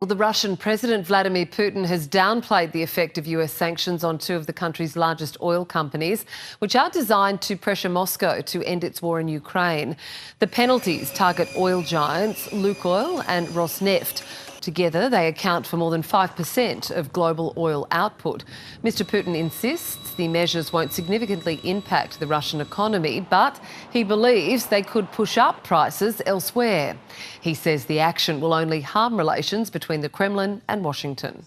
Well, the Russian President Vladimir Putin has downplayed the effect of US sanctions on two of the country's largest oil companies, which are designed to pressure Moscow to end its war in Ukraine. The penalties target oil giants Lukoil and Rosneft. Together, they account for more than 5% of global oil output. Mr. Putin insists the measures won't significantly impact the Russian economy, but he believes they could push up prices elsewhere. He says the action will only harm relations between the Kremlin and Washington.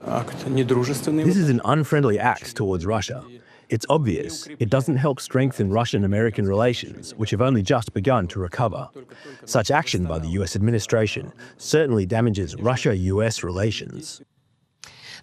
This is an unfriendly act towards Russia. It's obvious it doesn't help strengthen Russian-American relations, which have only just begun to recover. Such action by the US administration certainly damages Russia-US relations.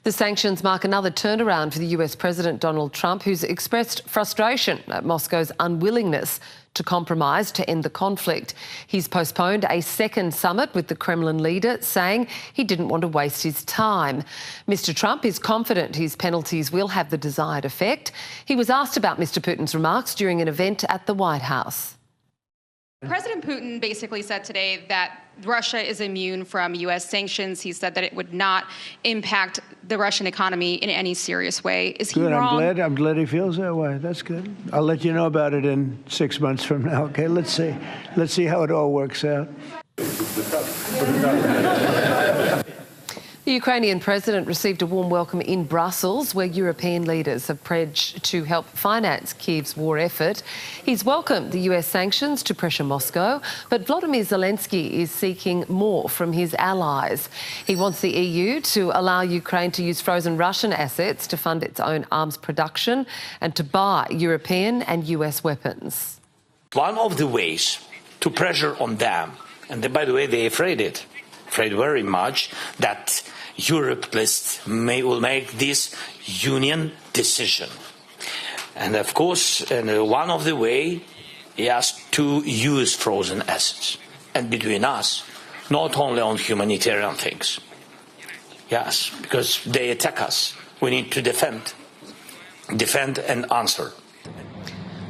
The sanctions mark another turnaround for the US President Donald Trump, who's expressed frustration at Moscow's unwillingness to compromise to end the conflict. He's postponed a second summit with the Kremlin leader, saying he didn't want to waste his time. Mr. Trump is confident his penalties will have the desired effect. He was asked about Mr. Putin's remarks during an event at the White House. President Putin basically said today that Russia is immune from U.S. sanctions. He said that it would not impact the Russian economy in any serious way. Is he wrong? I'm glad he feels that way. That's good. I'll let you know about it in 6 months from now. Okay, let's see how it all works out. The Ukrainian president received a warm welcome in Brussels, where European leaders have pledged to help finance Kyiv's war effort. He's welcomed the US sanctions to pressure Moscow, but Volodymyr Zelensky is seeking more from his allies. He wants the EU to allow Ukraine to use frozen Russian assets to fund its own arms production and to buy European and US weapons. One of the ways to pressure on them, and by the way, they're afraid very much that Europe will make this union decision. And of course, one of the way is to use frozen assets. And between us, not only on humanitarian things. Yes, because they attack us. We need to defend and answer.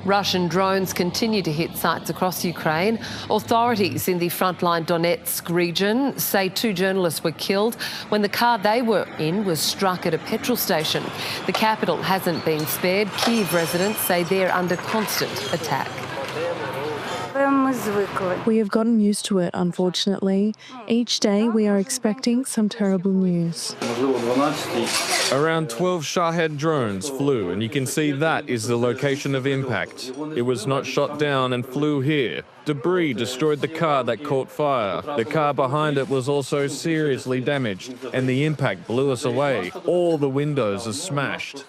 Russian drones continue to hit sites across Ukraine. Authorities in the frontline Donetsk region say 2 journalists were killed when the car they were in was struck at a petrol station. The capital hasn't been spared. Kyiv residents say they're under constant attack. We have gotten used to it, unfortunately. Each day we are expecting some terrible news. Around 12 Shahed drones flew, and you can see that is the location of impact. It was not shot down and flew here. Debris destroyed the car that caught fire. The car behind it was also seriously damaged, and the impact blew us away. All the windows are smashed.